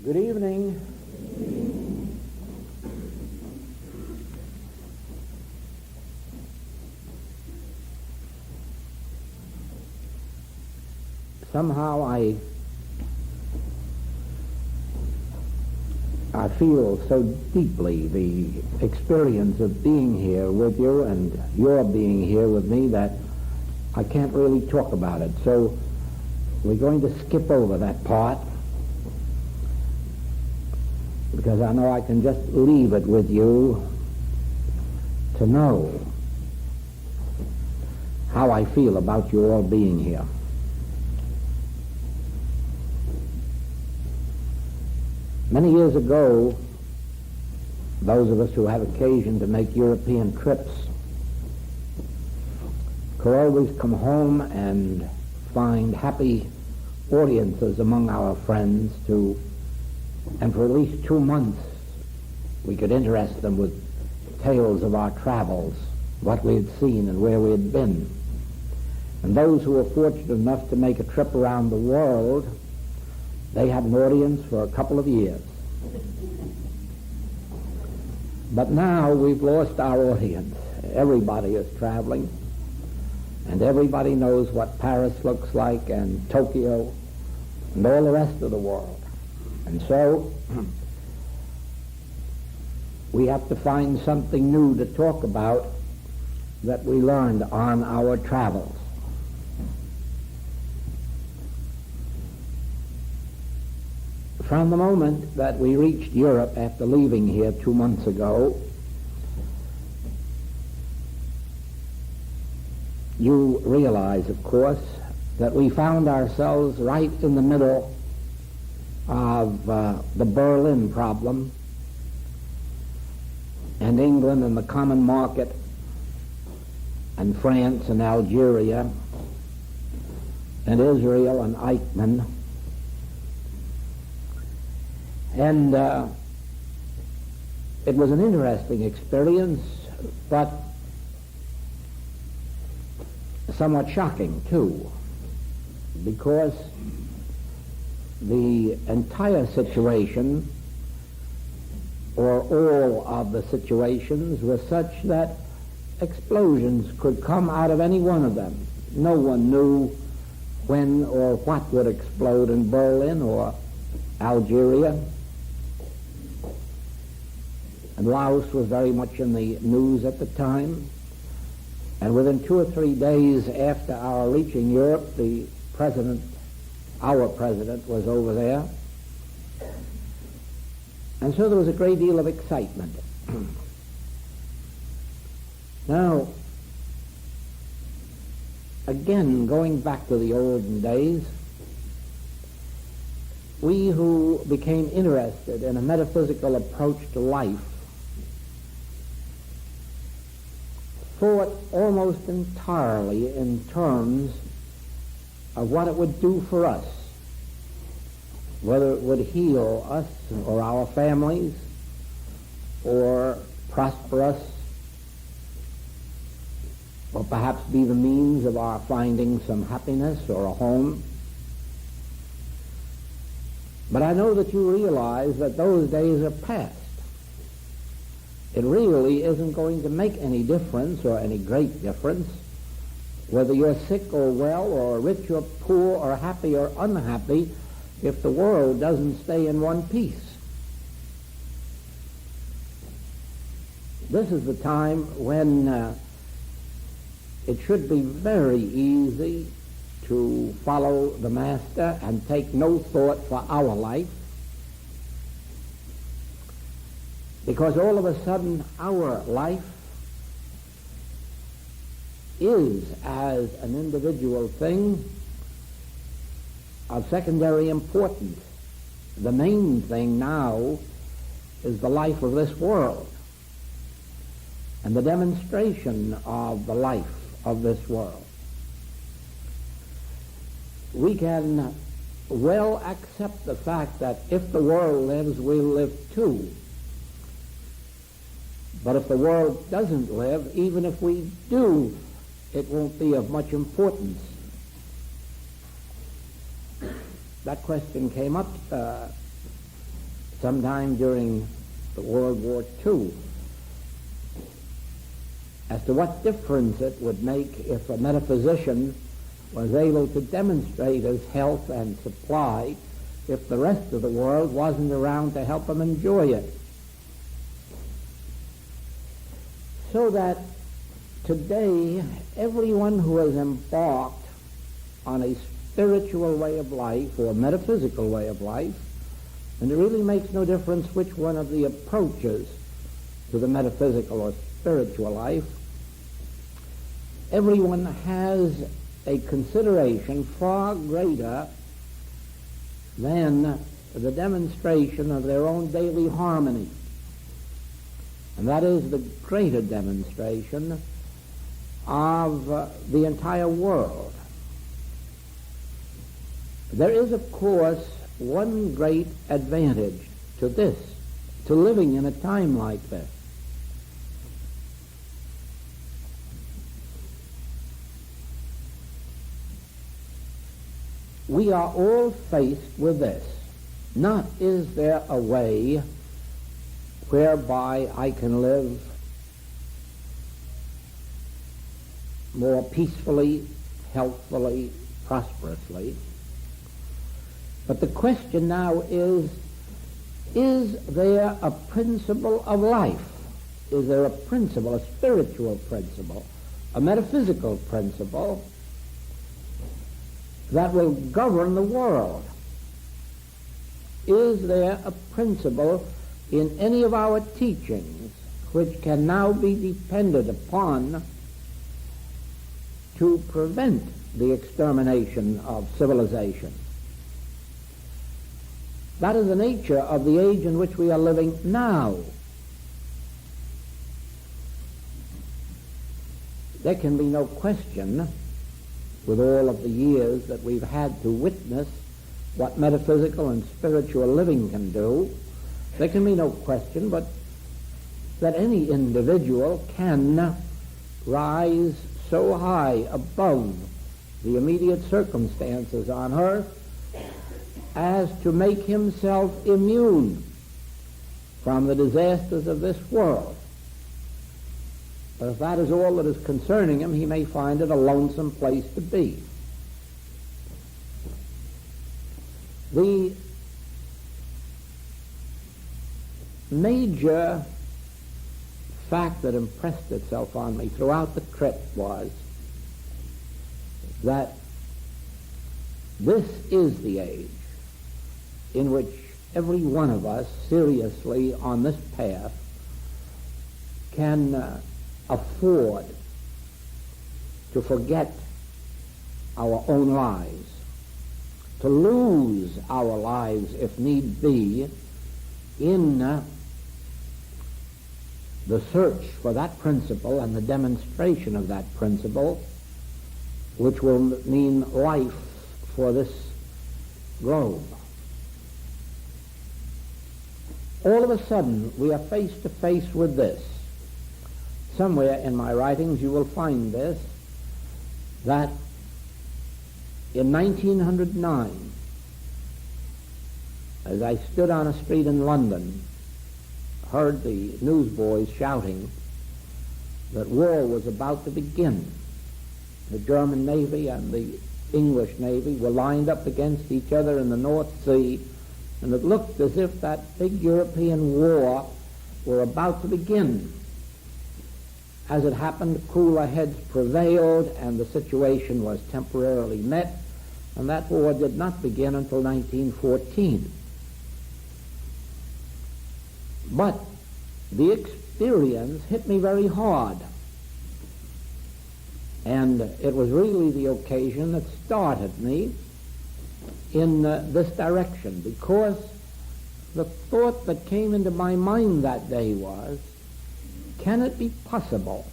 Good evening. Somehow I feel so deeply the experience of being here with you and your being here with me that I can't really talk about it. So we're going to skip over that part, because I know I can just leave it with you to know how I feel about you all being here. Many years ago, those of us who have occasion to make European trips could always come home and find happy audiences among our friends and for at least 2 months we could interest them with tales of our travels, what we had seen and where we had been. And those who were fortunate enough to make a trip around the world, they had an audience for a couple of years. But now we've lost our audience. Everybody is traveling, and everybody knows what Paris looks like and Tokyo and all the rest of the world. And so we have to find something new to talk about that we learned on our travels. From the moment that we reached Europe after leaving here 2 months ago, you realize, of course, that we found ourselves right in the middle of the Berlin problem, and England and the common market, and France and Algeria, and Israel and Eichmann. And it was an interesting experience, but somewhat shocking too, because the entire situation, or all of the situations, were such that explosions could come out of any one of them. No one knew when or what would explode in Berlin or Algeria. And Laos was very much in the news at the time. And within 2 or 3 days after our reaching Europe, our president was over there. And so there was a great deal of excitement. Now, again, going back to the olden days, we who became interested in a metaphysical approach to life thought almost entirely in terms of what it would do for us, whether it would heal us or our families, or prosper us, or perhaps be the means of our finding some happiness or a home. But I know that you realize that those days are past. It really isn't going to make any difference, or any great difference, whether you're sick or well, or rich or poor, or happy or unhappy, if the world doesn't stay in one piece. This is the time when it should be very easy to follow the Master and take no thought for our life, because all of a sudden our life is, as an individual thing, of secondary importance. The main thing now is the life of this world and the demonstration of the life of this world. We can well accept the fact that if the world lives, we'll live too. But if the world doesn't live, even if we do, it won't be of much importance. That question came up sometime during the World War II as to what difference it would make if a metaphysician was able to demonstrate his health and supply if the rest of the world wasn't around to help him enjoy it. So that today, everyone who has embarked on a spiritual way of life or metaphysical way of life, and it really makes no difference which one of the approaches to the metaphysical or spiritual life, everyone has a consideration far greater than the demonstration of their own daily harmony. And that is the greater demonstration of the entire world. There is, of course, one great advantage to this, to living in a time like this. We are all faced with this. Not is there a way whereby I can live more peacefully, healthfully, prosperously. But the question now is there a principle of life? Is there a principle, a spiritual principle, a metaphysical principle that will govern the world? Is there a principle in any of our teachings which can now be depended upon to prevent the extermination of civilization? That is the nature of the age in which we are living now. There can be no question, with all of the years that we've had to witness what metaphysical and spiritual living can do, there can be no question but that any individual can rise so high above the immediate circumstances on earth as to make himself immune from the disasters of this world. But if that is all that is concerning him, he may find it a lonesome place to be. The major fact that impressed itself on me throughout the trip was that this is the age in which every one of us seriously on this path can afford to forget our own lives, to lose our lives if need be in the search for that principle and the demonstration of that principle, which will mean life for this globe. All of a sudden, we are face to face with this. Somewhere in my writings you will find this, that in 1909, as I stood on a street in London, heard the newsboys shouting that war was about to begin. The German Navy and the English Navy were lined up against each other in the North Sea, and it looked as if that big European war were about to begin. As it happened, cooler heads prevailed, and the situation was temporarily met, and that war did not begin until 1914. But the experience hit me very hard, and it was really the occasion that started me in this direction, because the thought that came into my mind that day was, can it be possible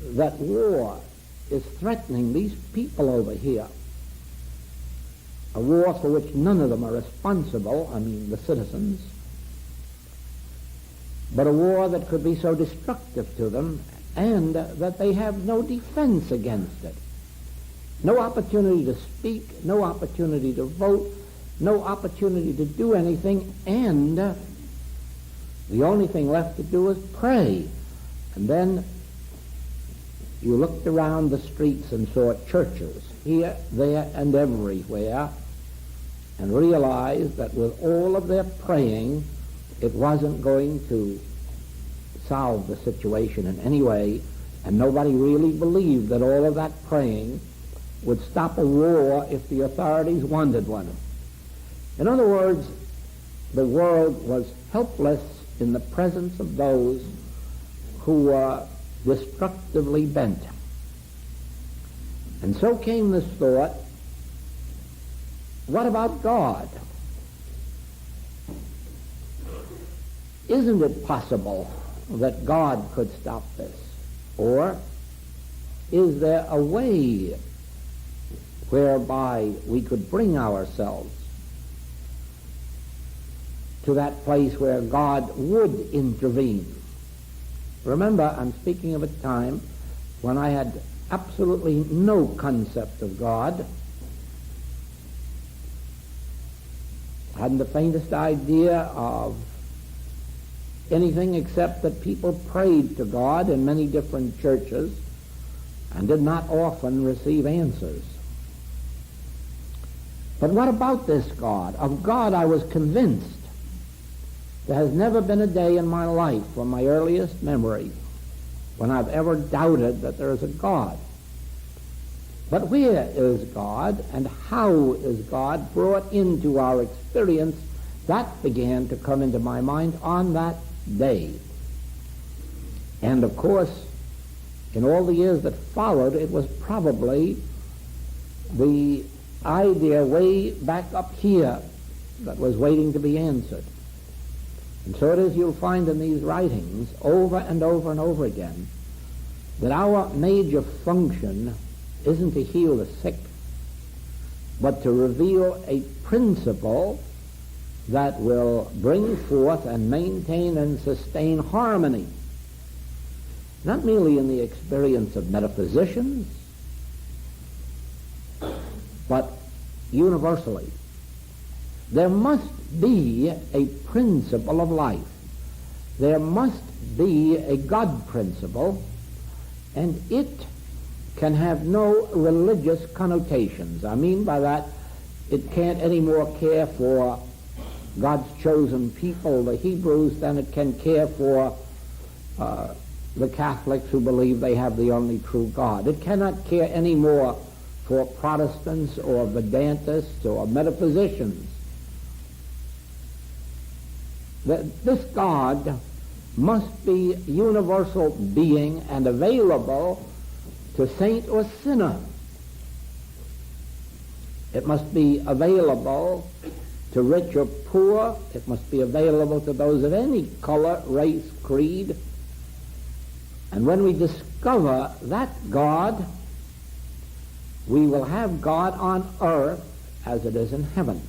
that war is threatening these people over here? A war for which none of them are responsible, I mean the citizens, but a war that could be so destructive to them, and that they have no defense against it. No opportunity to speak, no opportunity to vote, no opportunity to do anything, and the only thing left to do is pray. And then you looked around the streets and saw churches here, there, and everywhere, and realized that with all of their praying, it wasn't going to solve the situation in any way, and nobody really believed that all of that praying would stop a war if the authorities wanted one. In other words, the world was helpless in the presence of those who were destructively bent. And so came this thought, what about God? Isn't it possible that God could stop this? Or is there a way whereby we could bring ourselves to that place where God would intervene? Remember, I'm speaking of a time when I had absolutely no concept of God. I hadn't the faintest idea of anything except that people prayed to God in many different churches and did not often receive answers. But what about this God? Of God I was convinced. There has never been a day in my life, from my earliest memory, when I've ever doubted that there is a God. But where is God, and how is God brought into our experience? That began to come into my mind on that day. And of course, in all the years that followed, it was probably the idea way back up here that was waiting to be answered. And so it is you'll find in these writings over and over and over again that our major function isn't to heal the sick, but to reveal a principle that will bring forth and maintain and sustain harmony, not merely in the experience of metaphysicians, but universally. There must be a principle of life. There must be a God principle, and it can have no religious connotations. I mean by that, it can't anymore care for God's chosen people, the Hebrews, than it can care for the Catholics who believe they have the only true God. It cannot care anymore for Protestants or Vedantists or metaphysicians. This God must be universal being and available to saint or sinner. It must be available to rich or poor. It must be available to those of any color, race, creed. And when we discover that God, we will have God on earth as it is in heaven.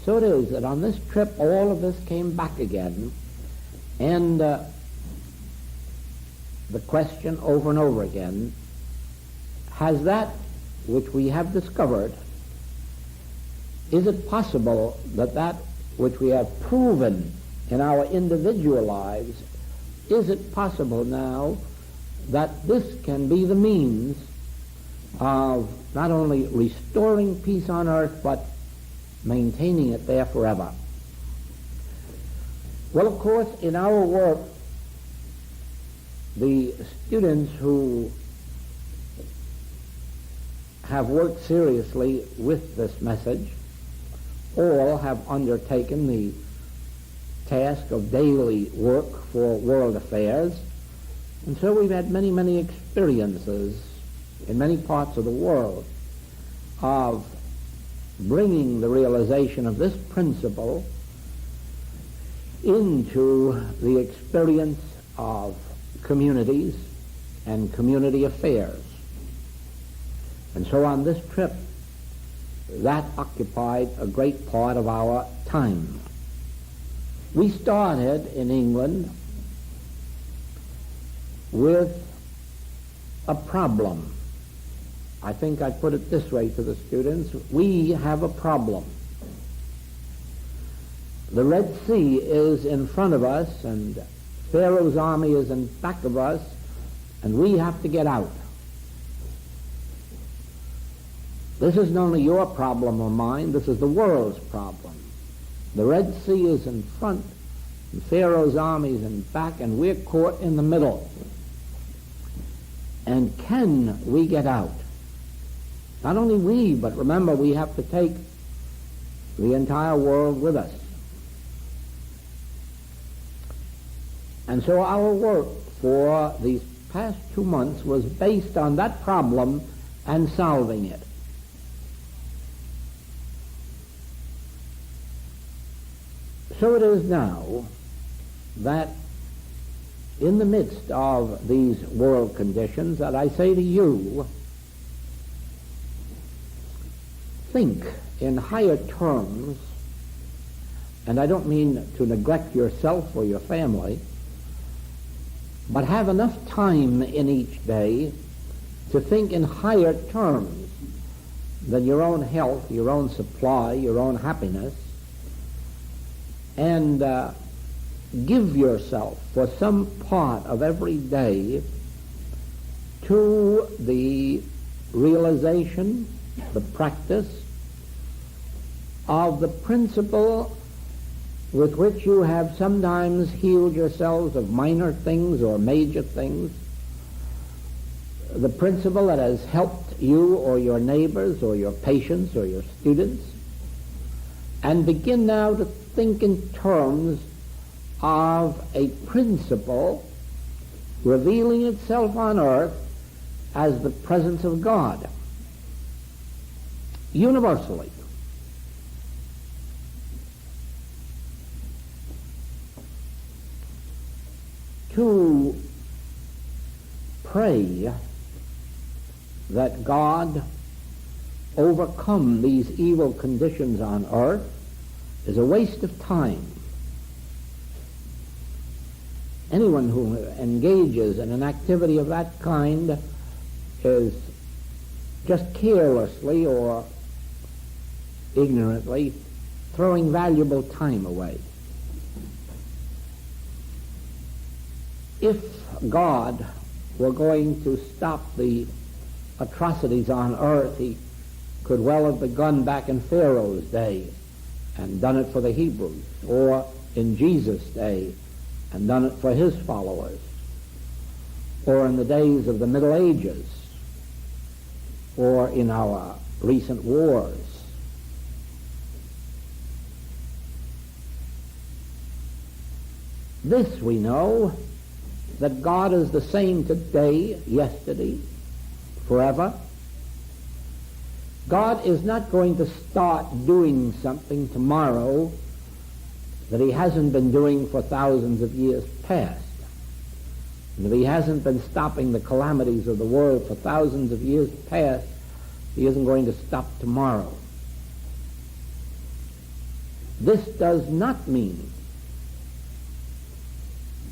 So it is that on this trip all of this came back again, and the question over and over again, has that which we have discovered, is it possible that that which we have proven in our individual lives, is it possible now that this can be the means of not only restoring peace on earth, but maintaining it there forever? Well, of course, in our work, the students who have worked seriously with this message all have undertaken the task of daily work for world affairs. And so we've had many, many experiences in many parts of the world of bringing the realization of this principle into the experience of communities and community affairs. And so on this trip, that occupied a great part of our time. We started in England with a problem. I think I put it this way to the students: we have a problem. The Red Sea is in front of us, and Pharaoh's army is in back of us, and we have to get out. This isn't only your problem or mine, this is the world's problem. The Red Sea is in front, and Pharaoh's army is in back, and we're caught in the middle. And can we get out? Not only we, but remember, we have to take the entire world with us. And so our work for these past 2 months was based on that problem and solving it. So it is now that in the midst of these world conditions that I say to you, think in higher terms, and I don't mean to neglect yourself or your family, but have enough time in each day to think in higher terms than your own health, your own supply, your own happiness, and give yourself for some part of every day to the realization, the practice of the principle with which you have sometimes healed yourselves of minor things or major things, the principle that has helped you or your neighbors or your patients or your students, and begin now to think in terms of a principle revealing itself on earth as the presence of God, universally. To pray that God overcome these evil conditions on earth is a waste of time. Anyone who engages in an activity of that kind is just carelessly or ignorantly throwing valuable time away. If God were going to stop the atrocities on earth, he could well have begun back in Pharaoh's day and done it for the Hebrews, or in Jesus' day and done it for his followers, or in the days of the Middle Ages, or in our recent wars. This we know, that God is the same today, yesterday, forever. God is not going to start doing something tomorrow that he hasn't been doing for thousands of years past. And if he hasn't been stopping the calamities of the world for thousands of years past, he isn't going to stop tomorrow. This does not mean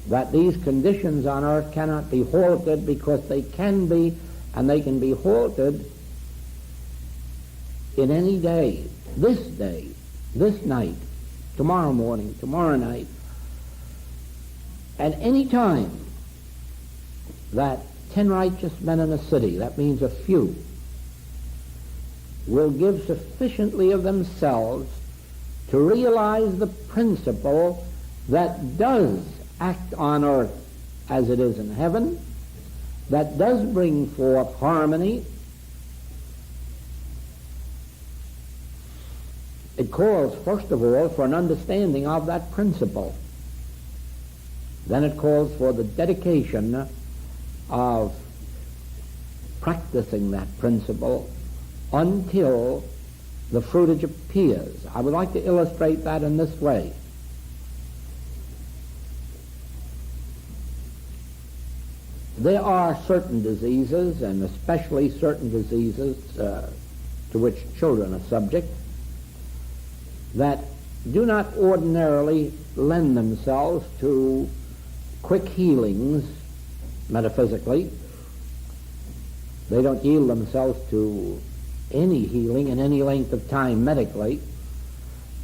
that these conditions on earth cannot be halted, because they can be, and they can be halted in any day, this night, tomorrow morning, tomorrow night, at any time that 10 righteous men in a city, that means a few, will give sufficiently of themselves to realize the principle that does act on earth as it is in heaven, that does bring forth harmony. It calls, first of all, for an understanding of that principle. Then it calls for the dedication of practicing that principle until the fruitage appears. I would like to illustrate that in this way. There are certain diseases, and especially certain diseases to which children are subject, that do not ordinarily lend themselves to quick healings metaphysically. They don't yield themselves to any healing in any length of time medically.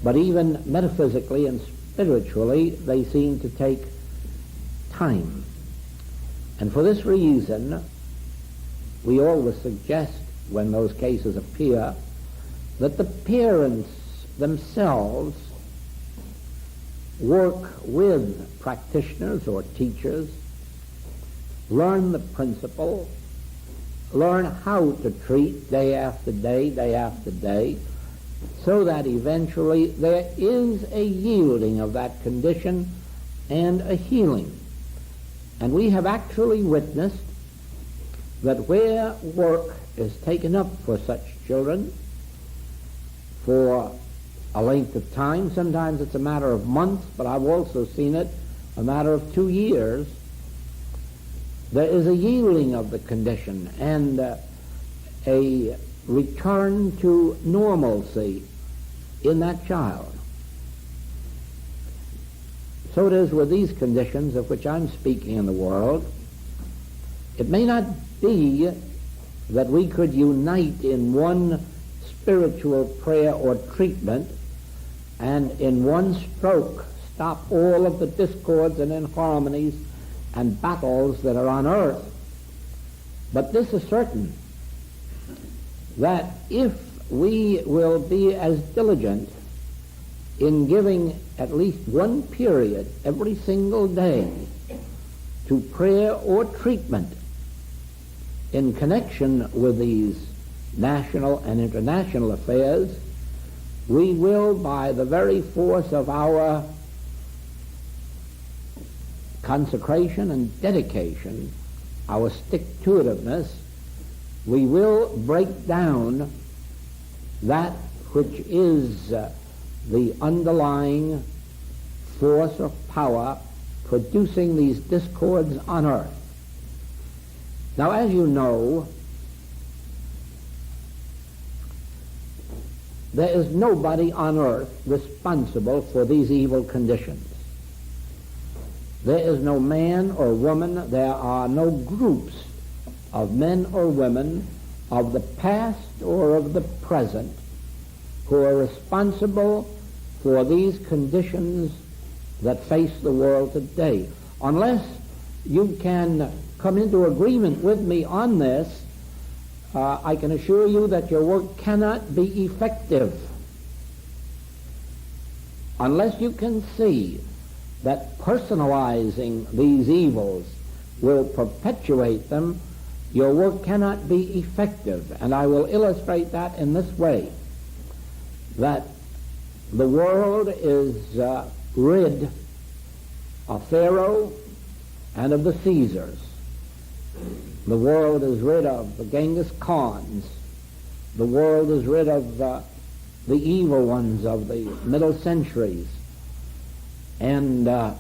But even metaphysically and spiritually, they seem to take time. And for this reason, we always suggest, when those cases appear, that the parents themselves work with practitioners or teachers, learn the principle, learn how to treat day after day, day after day, so that eventually there is a yielding of that condition and a healing. And we have actually witnessed that where work is taken up for such children for a length of time, sometimes it's a matter of months, but I've also seen it a matter of 2 years, there is a yielding of the condition and a return to normalcy in that child. So it is with these conditions of which I'm speaking in the world. It may not be that we could unite in one spiritual prayer or treatment and in one stroke stop all of the discords and inharmonies and battles that are on earth. But this is certain, that if we will be as diligent in giving at least one period every single day to prayer or treatment in connection with these national and international affairs, we will, by the very force of our consecration and dedication, our stick-to-itiveness, we will break down that which is the underlying force or power producing these discords on earth. Now, as you know, there is nobody on earth responsible for these evil conditions. There is no man or woman, there are no groups of men or women of the past or of the present who are responsible for these conditions that face the world today. Unless you can come into agreement with me on this, I can assure you that your work cannot be effective. Unless you can see that personalizing these evils will perpetuate them, your work cannot be effective. And I will illustrate that in this way, that the world is rid of Pharaoh and of the Caesars. The world is rid of the Genghis Khans. The world is rid of the evil ones of the middle centuries. And the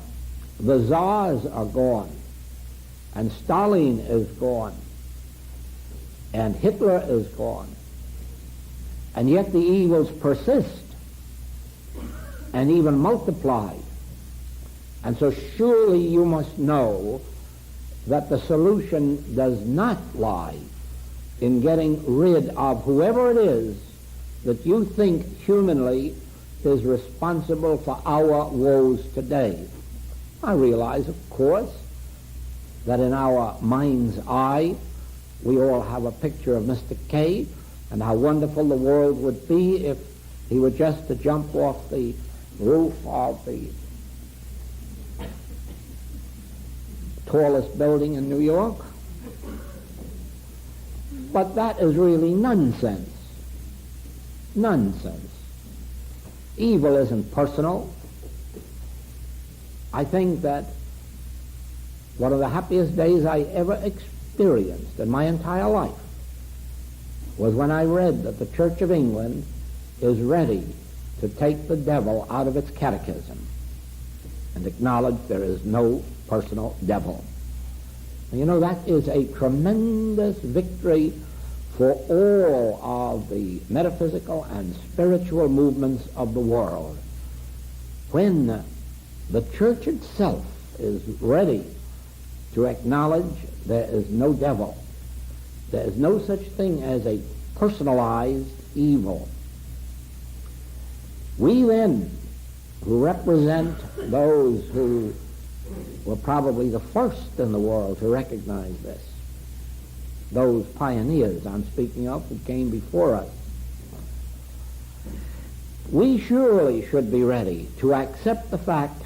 czars are gone. And Stalin is gone. And Hitler is gone. And yet the evils persist and even multiply. And so surely you must know that the solution does not lie in getting rid of whoever it is that you think humanly is responsible for our woes today. I realize, of course, that in our mind's eye we all have a picture of Mr. K and how wonderful the world would be if he were just to jump off the roof of the tallest building in New York. But that is really nonsense. Nonsense. Evil isn't personal. I think that one of the happiest days I ever experienced in my entire life was when I read that the Church of England is ready to take the devil out of its catechism and acknowledge there is no personal devil. And you know, that is a tremendous victory for all of the metaphysical and spiritual movements of the world. When the church itself is ready to acknowledge there is no devil, there is no such thing as a personalized evil. We then, who represent those who were probably the first in the world to recognize this, those pioneers I'm speaking of who came before us, we surely should be ready to accept the fact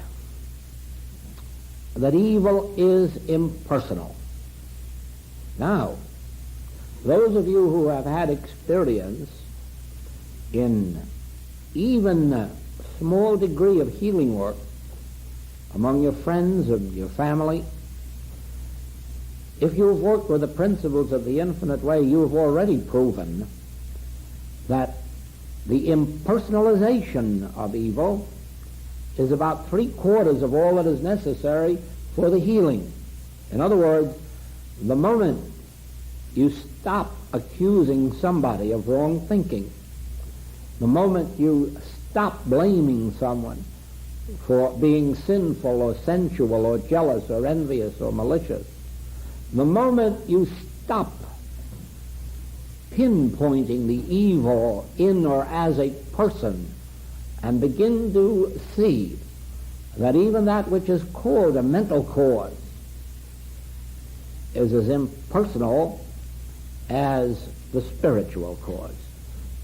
that evil is impersonal. Now, those of you who have had experience in even a small degree of healing work among your friends and your family, if you've worked with the principles of the infinite way, you have already proven that the impersonalization of evil is about 3/4 of all that is necessary for the healing. In other words, the moment you stop accusing somebody of wrong thinking, the moment you stop blaming someone for being sinful or sensual or jealous or envious or malicious, the moment you stop pinpointing the evil in or as a person and begin to see that even that which is called a mental cause is as impersonal as the spiritual cause.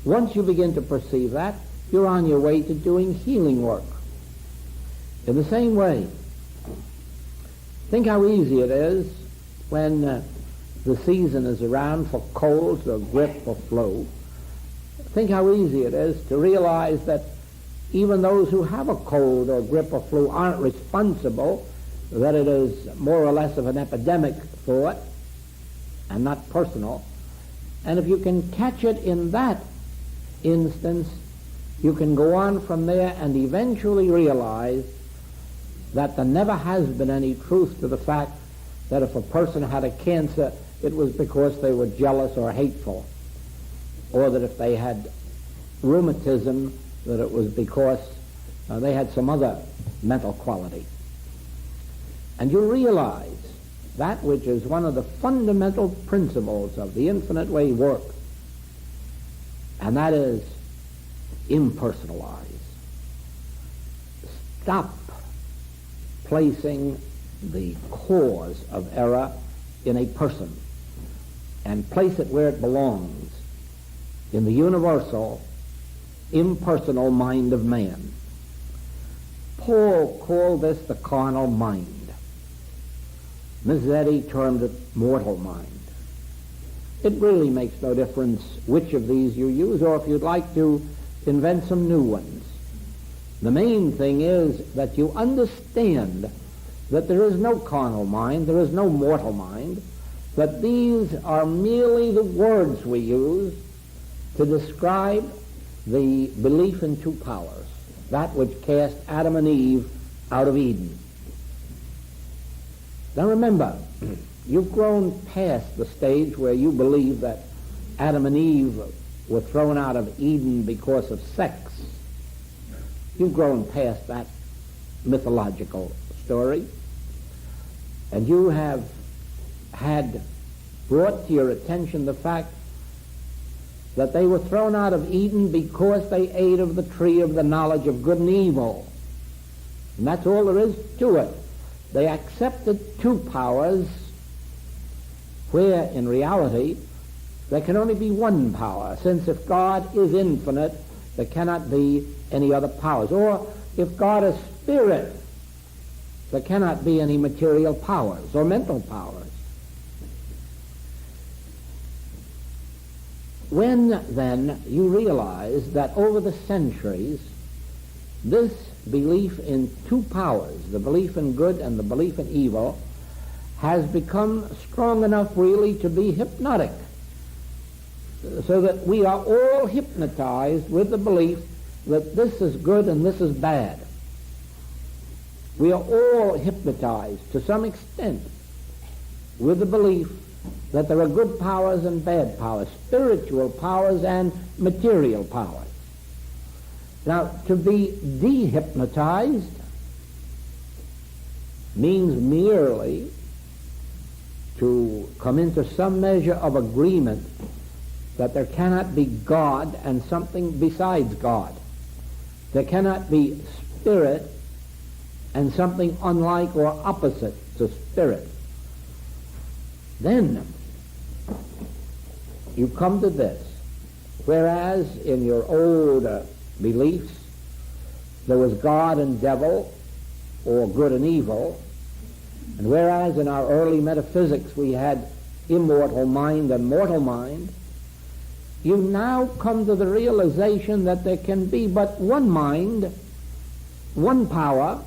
Once you begin to perceive that, you're on your way to doing healing work. In the same way, think how easy it is when the season is around for colds or grippe or flu. Think how easy it is to realize that even those who have a cold or grippe or flu aren't responsible, that it is more or less of an epidemic thought and not personal. And if you can catch it in that instance, you can go on from there and eventually realize that there never has been any truth to the fact that if a person had a cancer, it was because they were jealous or hateful, or that if they had rheumatism, that it was because they had some other mental quality. And you realize that which is one of the fundamental principles of the infinite way work, and that is impersonalize. Stop placing the cause of error in a person and place it where it belongs, in the universal, impersonal mind of man. Paul called this the carnal mind. Mrs. Eddy termed it mortal mind. It really makes no difference which of these you use, or if you'd like to invent some new ones. The main thing is that you understand that there is no carnal mind, there is no mortal mind, that these are merely the words we use to describe the belief in two powers, that which cast Adam and Eve out of Eden. Now remember, you've grown past the stage where you believe that Adam and Eve were thrown out of Eden because of sex. You've grown past that mythological story, and you have had brought to your attention the fact that they were thrown out of Eden because they ate of the tree of the knowledge of good and evil. And that's all there is to it. They accepted two powers where, in reality, there can only be one power, since if God is infinite, there cannot be any other powers. Or if God is spirit, there cannot be any material powers or mental powers. When, then, you realize that over the centuries, this belief in two powers, the belief in good and the belief in evil, has become strong enough really to be hypnotic, so that we are all hypnotized with the belief that this is good and this is bad. We are all hypnotized to some extent with the belief that there are good powers and bad powers, spiritual powers and material powers. Now, to be dehypnotized means merely to come into some measure of agreement that there cannot be God and something besides God. There cannot be spirit and something unlike or opposite to spirit. Then you come to this. Whereas in your old beliefs there was God and devil, or good and evil, and whereas in our early metaphysics we had immortal mind and mortal mind, you now come to the realization that there can be but one mind, one power,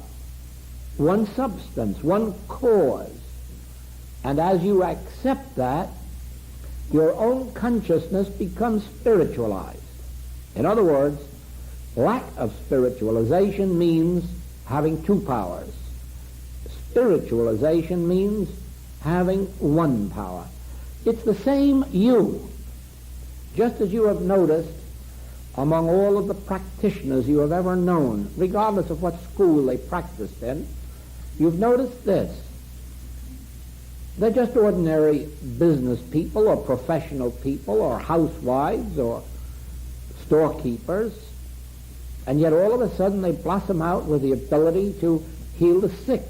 one substance, one cause. And as you accept that, your own consciousness becomes spiritualized. In other words, lack of spiritualization means having two powers. Spiritualization means having one power. It's the same you. Just as you have noticed among all of the practitioners you have ever known, regardless of what school they practiced in, you've noticed this. They're just ordinary business people or professional people or housewives or storekeepers, and yet all of a sudden they blossom out with the ability to heal the sick.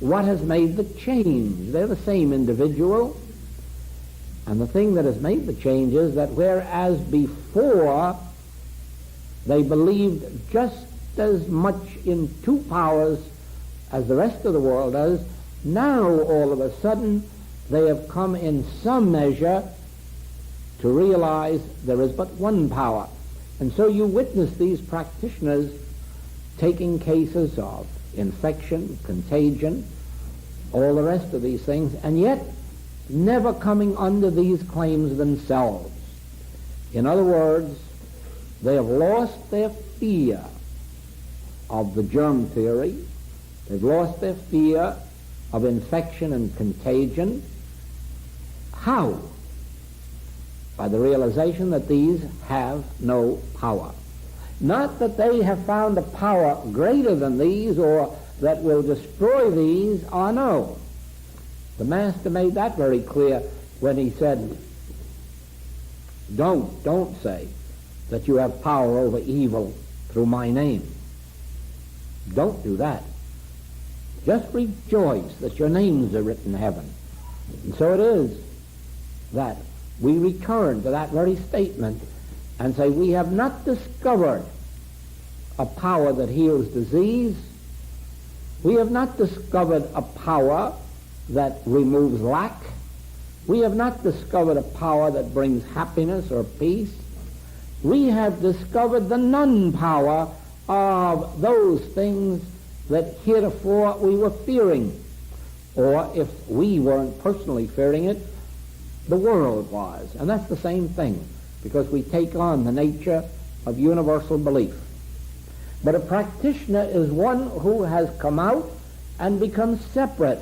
What has made the change? They're the same individual, and the thing that has made the change is that whereas before they believed just as much in two powers as the rest of the world does, now all of a sudden they have come in some measure to realize there is but one power. And so you witness these practitioners taking cases of infection, contagion, all the rest of these things, and yet never coming under these claims themselves. In other words, they have lost their fear of the germ theory. They've lost their fear of infection and contagion. How? By the realization that these have no power. Not that they have found a power greater than these or that will destroy these. Oh, no. The Master made that very clear when he said, don't say that you have power over evil through my name. Don't do that. Just rejoice that your names are written in heaven. And so it is that we return to that very statement and say we have not discovered a power that heals disease. We have not discovered a power that removes lack. We have not discovered a power that brings happiness or peace. We have discovered the non-power of those things that heretofore we were fearing, or if we weren't personally fearing it, the world was. And that's the same thing, because we take on the nature of universal belief. But a practitioner is one who has come out and become separate,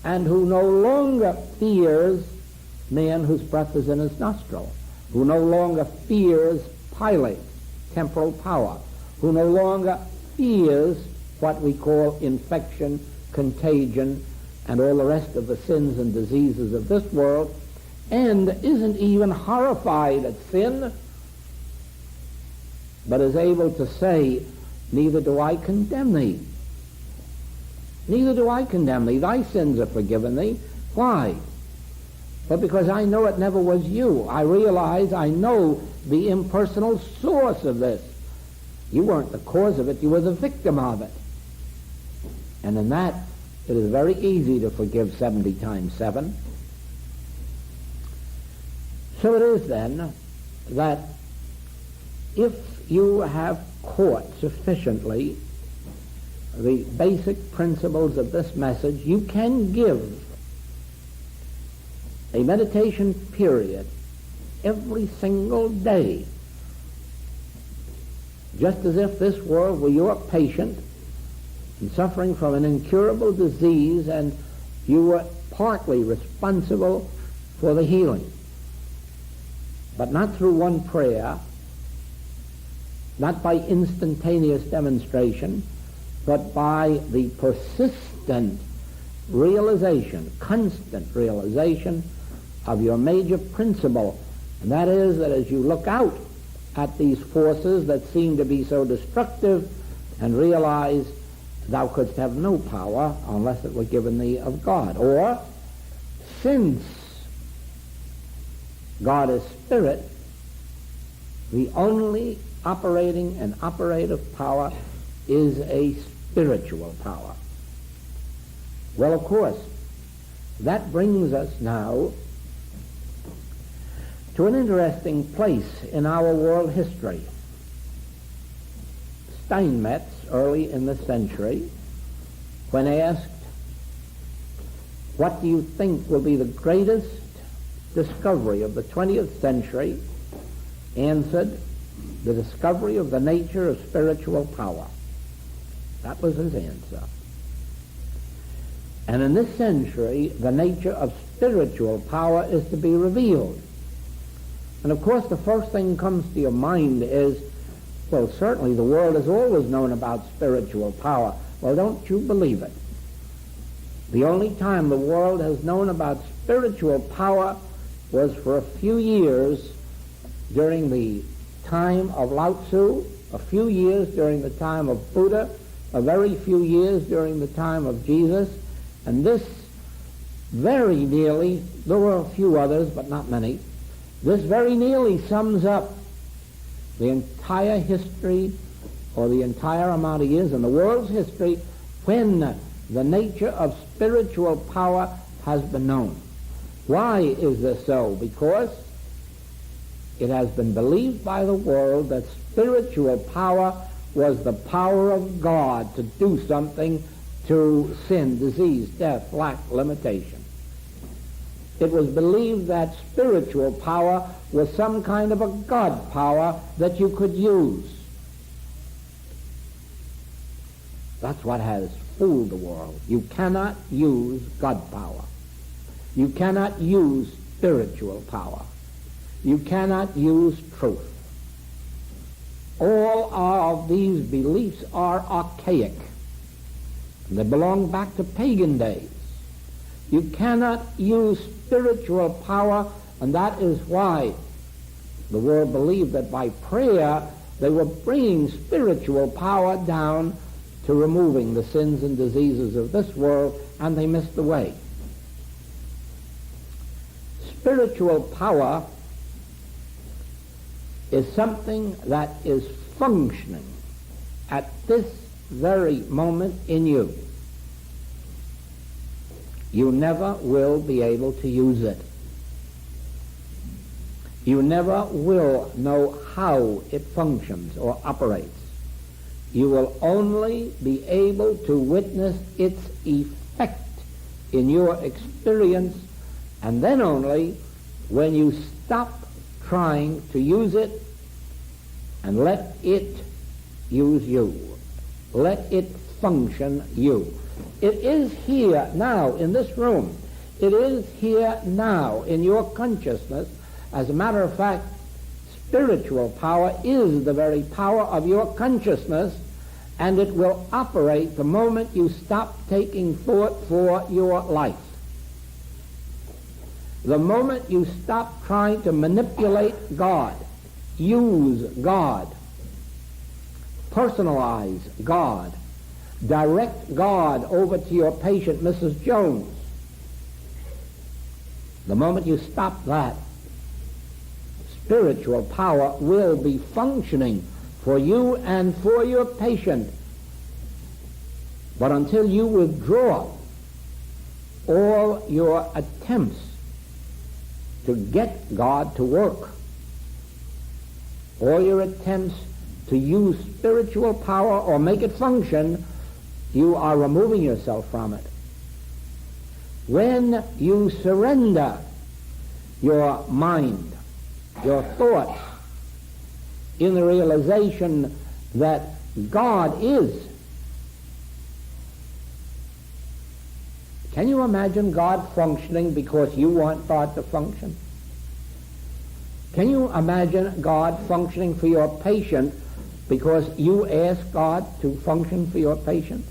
and who no longer fears man whose breath is in his nostril, who no longer fears Pilate, temporal power, who no longer fears what we call infection, contagion, and all the rest of the sins and diseases of this world, and isn't even horrified at sin, but is able to say, neither do I condemn thee. Neither do I condemn thee. Thy sins are forgiven thee. Why? But because I know it never was you. I realize, I know the impersonal source of this. You weren't the cause of it, you were the victim of it. And in that, it is very easy to forgive 70 times 7. So it is then that if you have caught sufficiently the basic principles of this message, you can give a meditation period every single day, just as if this world were your patient and suffering from an incurable disease and you were partly responsible for the healing. But not through one prayer, not by instantaneous demonstration, but by the persistent realization, constant realization of your major principle. And that is that as you look out at these forces that seem to be so destructive and realize thou couldst have no power unless it were given thee of God. Or, since God is spirit, the only operating and operative power is a spiritual power. Well, of course, that brings us now to an interesting place in our world history. Steinmetz, early in the century, when asked, what do you think will be the greatest discovery of the 20th century, answered, the discovery of the nature of spiritual power. That was his answer. And in this century, the nature of spiritual power is to be revealed. And of course, the first thing comes to your mind is, well, certainly the world has always known about spiritual power. Well, don't you believe it? The only time the world has known about spiritual power was for a few years during the time of Lao Tzu, a few years during the time of Buddha, a very few years during the time of Jesus, and this very nearly, there were a few others, but not many, this very nearly sums up the entire history, or the entire amount of years in the world's history, when the nature of spiritual power has been known. Why is this so? Because it has been believed by the world that spiritual power was the power of God to do something to sin, disease, death, lack, limitation. It was believed that spiritual power was some kind of a God power that you could use. That's what has fooled the world. You cannot use God power. You cannot use spiritual power. You cannot use truth. All of these beliefs are archaic. They belong back to pagan days. You cannot use spiritual power, and that is why the world believed that by prayer they were bringing spiritual power down to removing the sins and diseases of this world, and they missed the way. Spiritual power is something that is functioning at this very moment in you. You never will be able to use it. You never will know how it functions or operates. You will only be able to witness its effect in your experience, and then only when you stop trying to use it and let it use you. Let it function you. It is here now in this room. It is here now in your consciousness. As a matter of fact, spiritual power is the very power of your consciousness, and it will operate the moment you stop taking thought for your life. The moment you stop trying to manipulate God, use God, personalize God, direct God over to your patient, Mrs. Jones. The moment you stop that, spiritual power will be functioning for you and for your patient. But until you withdraw all your attempts to get God to work, all your attempts to use spiritual power or make it function, you are removing yourself from it. When you surrender your mind, your thoughts, in the realization that God is, can you imagine God functioning because you want God to function? Can you imagine God functioning for your patient because you ask God to function for your patient?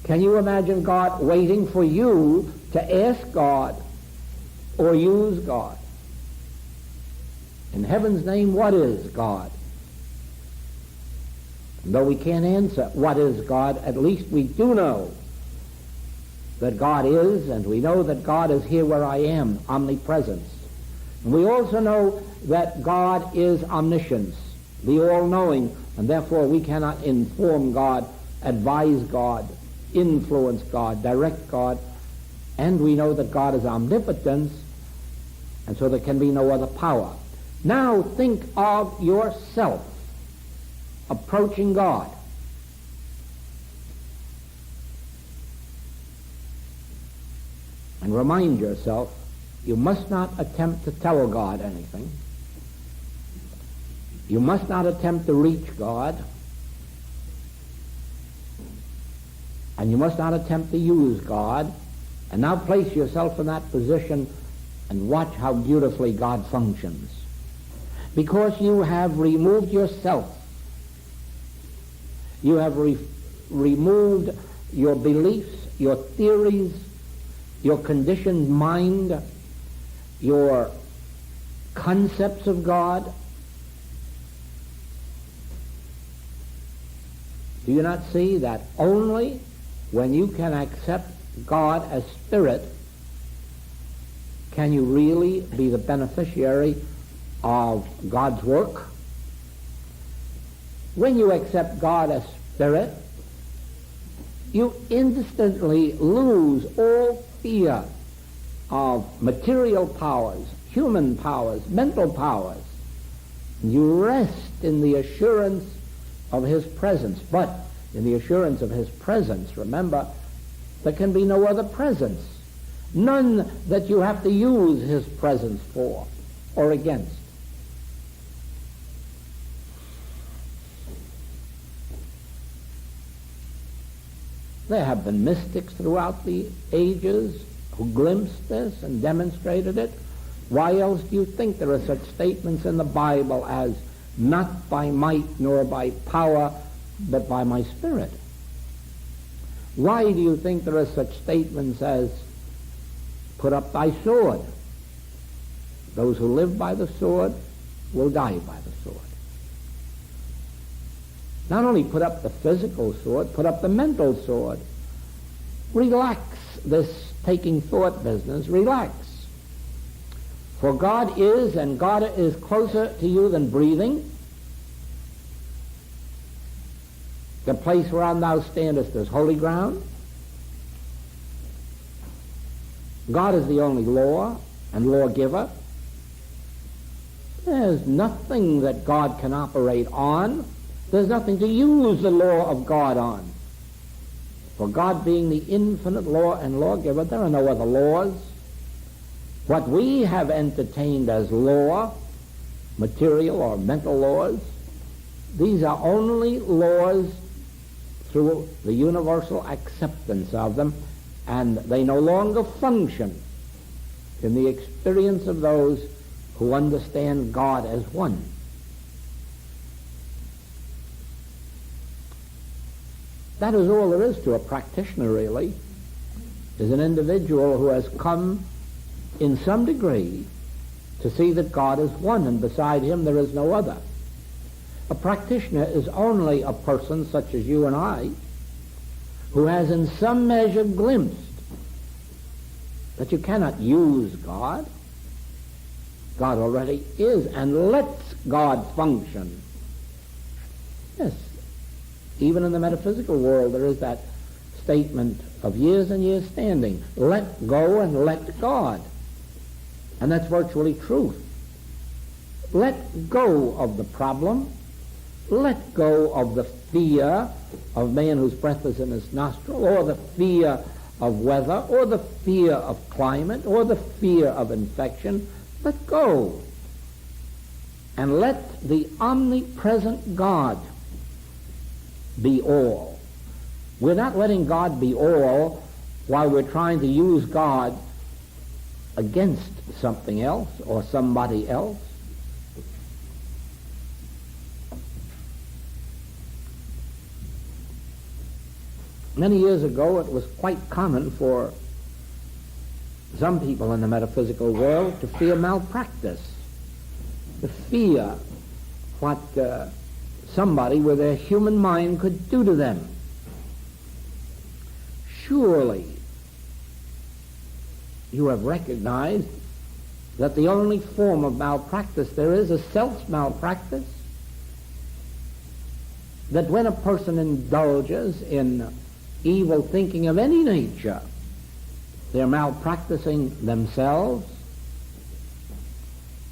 Can you imagine God waiting for you to ask God or use God? In heaven's name, what is God? And though we can't answer what is God, at least we do know that God is, and we know that God is here where I am, omnipresence. And we also know that God is omniscience, the all-knowing, and therefore we cannot inform God, advise God, influence God, direct God. And we know that God is omnipotence, and so there can be no other power. Now think of yourself approaching God. And remind yourself, you must not attempt to tell God anything. You must not attempt to reach God. And you must not attempt to use God. And now place yourself in that position and watch how beautifully God functions. Because you have removed yourself. You have removed your beliefs, your theories, your conditioned mind, your concepts of God. Do you not see that only when you can accept God as spirit can you really be the beneficiary of God's work? When you accept God as spirit, you instantly lose all fear of material powers, human powers, mental powers. You rest in the assurance of His presence. But in the assurance of His presence, remember, there can be no other presence. None that you have to use His presence for or against. There have been mystics throughout the ages who glimpsed this and demonstrated it. Why else do you think there are such statements in the Bible as not by might nor by power, but by my Spirit? Why do you think there are such statements as put up thy sword? Those who live by the sword will die by the sword. Not only put up the physical sword, put up the mental sword. Relax this taking thought business. Relax. For God is, and God is closer to you than breathing. The place whereon thou standest is holy ground. God is the only law and lawgiver. There's nothing that God can operate on. There's nothing to use the law of God on. For God being the infinite law and lawgiver, there are no other laws. What we have entertained as law, material or mental laws, these are only laws through the universal acceptance of them, and they no longer function in the experience of those who understand God as one. That is all there is to a practitioner, really, is an individual who has come in some degree to see that God is one, and beside Him there is no other. A practitioner is only a person such as you and I, who has in some measure glimpsed that you cannot use God. God already is and lets God function. Yes, even in the metaphysical world there is that statement of years and years standing, let go and let God. And that's virtually truth. Let go of the problem. Let go of the fear of man whose breath is in his nostril, or the fear of weather, or the fear of climate, or the fear of infection. Let go. And let the omnipresent God be all. We're not letting God be all while we're trying to use God against something else or somebody else. Many years ago, it was quite common for some people in the metaphysical world to fear malpractice. to fear what somebody with a human mind could do to them. Surely you have recognized that the only form of malpractice there is self-malpractice. That when a person indulges in evil thinking of any nature, they're malpracticing themselves,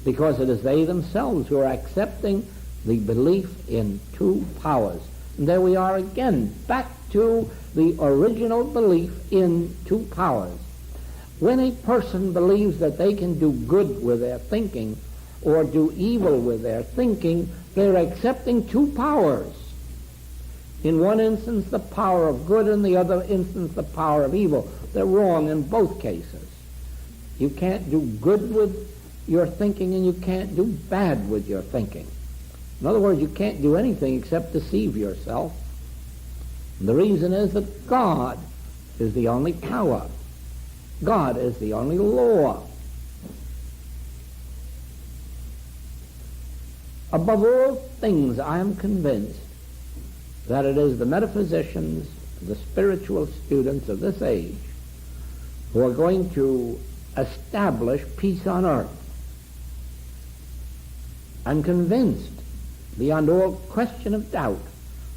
because it is they themselves who are accepting the belief in two powers. And there we are again, back to the original belief in two powers. When a person believes that they can do good with their thinking or do evil with their thinking, they're accepting two powers. In one instance, the power of good, in the other instance, the power of evil. They're wrong in both cases. You can't do good with your thinking, and you can't do bad with your thinking. In other words, you can't do anything except deceive yourself. And the reason is that God is the only power. God is the only law. Above all things, I am convinced that it is the metaphysicians, the spiritual students of this age, who are going to establish peace on earth. I'm convinced, beyond all question of doubt,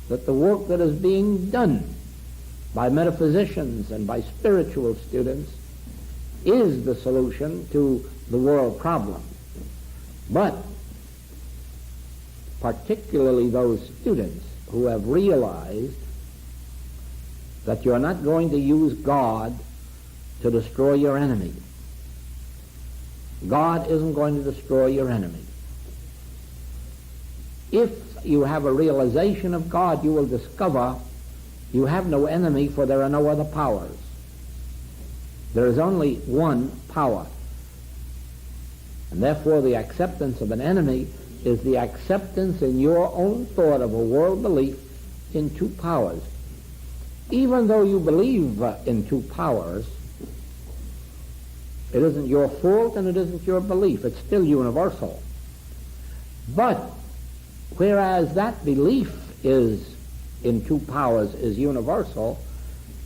that the work that is being done by metaphysicians and by spiritual students is the solution to the world problem. But particularly those students who have realized that you're not going to use God to destroy your enemy. God isn't going to destroy your enemy. If you have a realization of God, you will discover you have no enemy, for there are no other powers. There is only one power. And therefore the acceptance of an enemy is the acceptance in your own thought of a world belief in two powers. Even though you believe in two powers, it isn't your fault and it isn't your belief. It's still universal. But whereas that belief is in two powers is universal,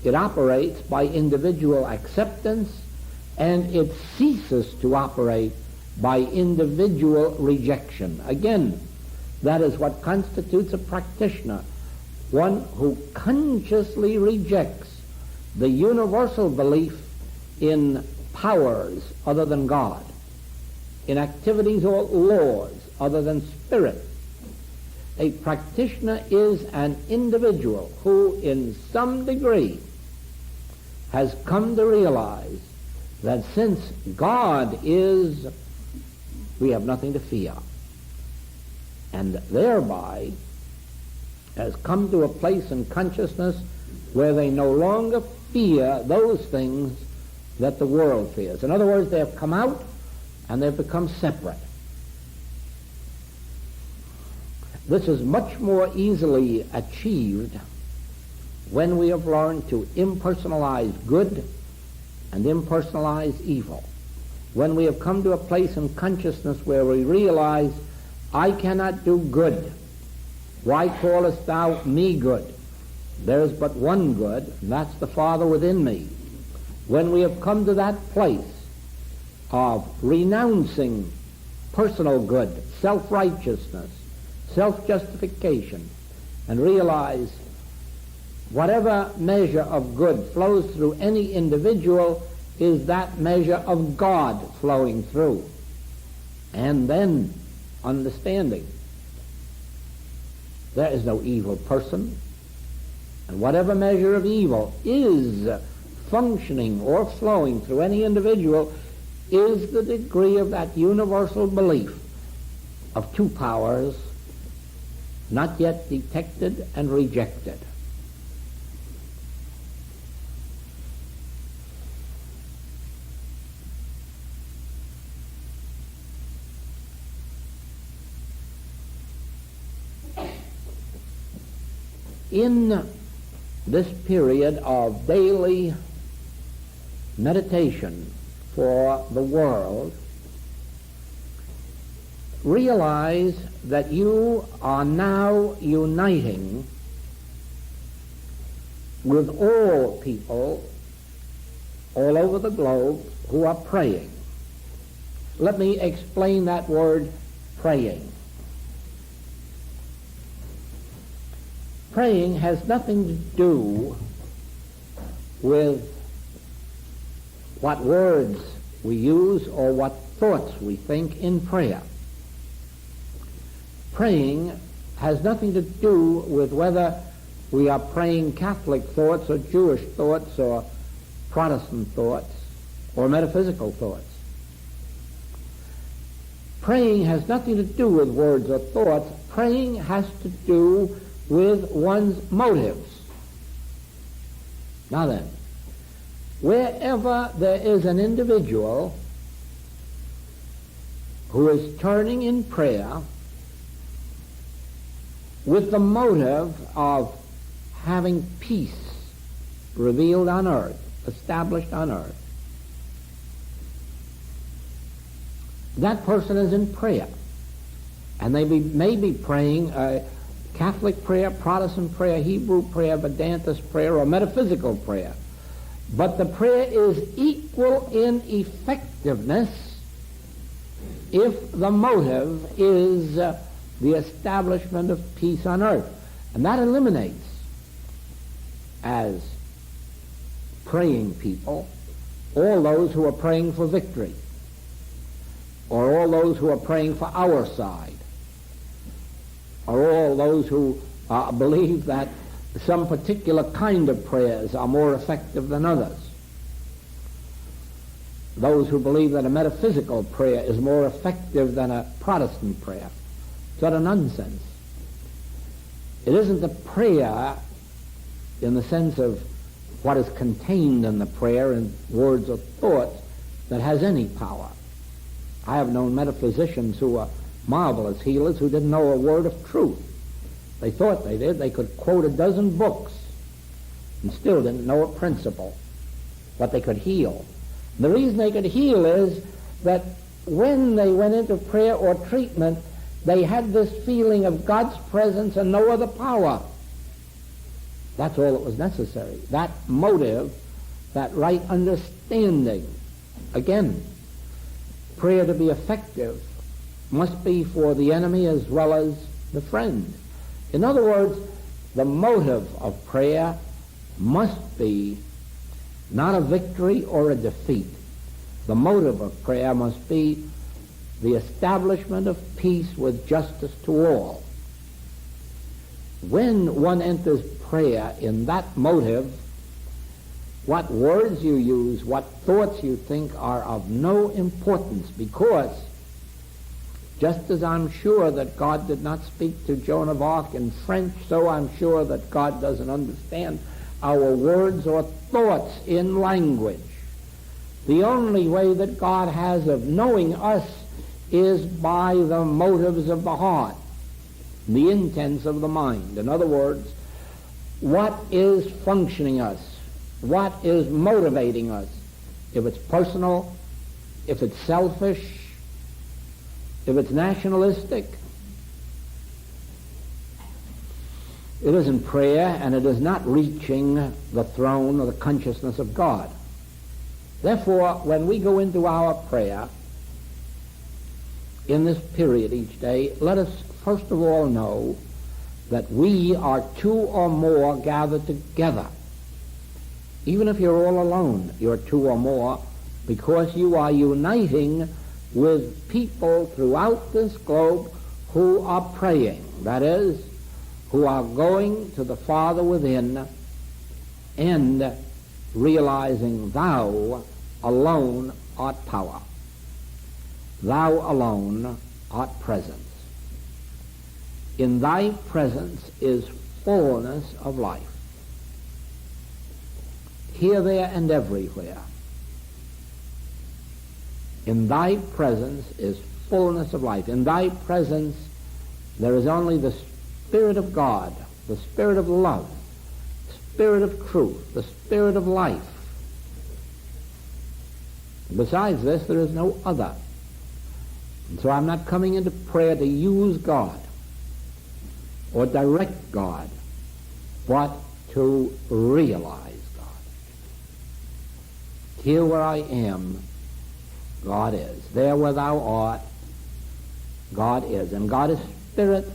it operates by individual acceptance, and it ceases to operate by individual rejection. Again, that is what constitutes a practitioner, one who consciously rejects the universal belief in powers other than God, in activities or laws other than spirit. A practitioner is an individual who, in some degree, has come to realize that since God is, we have nothing to fear, and thereby has come to a place in consciousness where they no longer fear those things that the world fears. In other words, they have come out and they've become separate. This is much more easily achieved when we have learned to impersonalize good and impersonalize evil. When we have come to a place in consciousness where we realize, I cannot do good. Why callest thou me good? There is but one good, and that's the Father within me. When we have come to that place of renouncing personal good, self-righteousness, self-justification, and realize whatever measure of good flows through any individual is that measure of God flowing through. And then understanding there is no evil person, and whatever measure of evil is functioning or flowing through any individual is the degree of that universal belief of two powers not yet detected and rejected. In this period of daily meditation for the world, realize that you are now uniting with all people all over the globe who are praying. Let me explain that word, praying. Praying has nothing to do with what words we use or what thoughts we think in prayer. Praying has nothing to do with whether we are praying Catholic thoughts or Jewish thoughts or Protestant thoughts or metaphysical thoughts. Praying has nothing to do with words or thoughts. Praying has to do with one's motives. Now then, wherever there is an individual who is turning in prayer with the motive of having peace revealed on earth, established on earth, that person is in prayer. And they may be praying a Catholic prayer, Protestant prayer, Hebrew prayer, Vedantist prayer, or metaphysical prayer. But the prayer is equal in effectiveness if the motive is the establishment of peace on earth. And that eliminates, as praying people, all those who are praying for victory, or all those who are praying for our side, or all those who believe that some particular kind of prayers are more effective than others. Those who believe that a metaphysical prayer is more effective than a Protestant prayer. It's utter nonsense. It isn't the prayer in the sense of what is contained in the prayer in words or thoughts that has any power. I have known metaphysicians who are marvelous healers who didn't know a word of truth. They thought they did. They could quote a dozen books and still didn't know a principle, but they could heal. And the reason they could heal is that when they went into prayer or treatment, they had this feeling of God's presence and no other power. That's all that was necessary. That motive, that right understanding. Again, prayer to be effective must be for the enemy as well as the friend. In other words, the motive of prayer must be not a victory or a defeat. The motive of prayer must be the establishment of peace with justice to all. When one enters prayer in that motive, what words you use, what thoughts you think are of no importance, because just as I'm sure that God did not speak to Joan of Arc in French, so I'm sure that God doesn't understand our words or thoughts in language. The only way that God has of knowing us is by the motives of the heart, the intents of the mind. In other words, what is functioning us? What is motivating us? If it's personal, if it's selfish, if it's nationalistic, it isn't prayer, and it is not reaching the throne or the consciousness of God. Therefore, when we go into our prayer in this period each day, let us first of all know that we are two or more gathered together. Even if you're all alone, you're two or more, because you are uniting with people throughout this globe who are praying. That is, who are going to the Father within and realizing thou alone art power. Thou alone art presence. In thy presence is fullness of life. Here, there, and everywhere. In thy presence is fullness of life. In thy presence there is only the Spirit of God, the Spirit of love, the Spirit of truth, the Spirit of life. Besides this, there is no other. And so I'm not coming into prayer to use God or direct God, but to realize God. Here where I am, God is. There where thou art, God is. And God is spirit,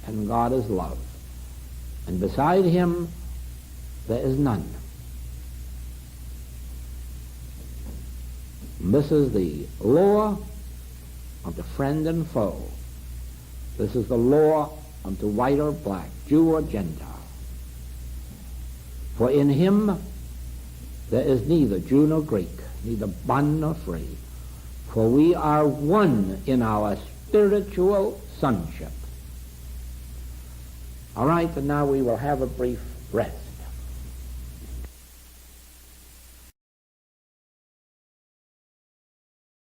and God is love. And beside him, there is none. And this is the law unto friend and foe. This is the law unto white or black, Jew or Gentile. For in him there is neither Jew nor Greek, neither bond nor free, for we are one in our spiritual sonship. All right, and now we will have a brief rest.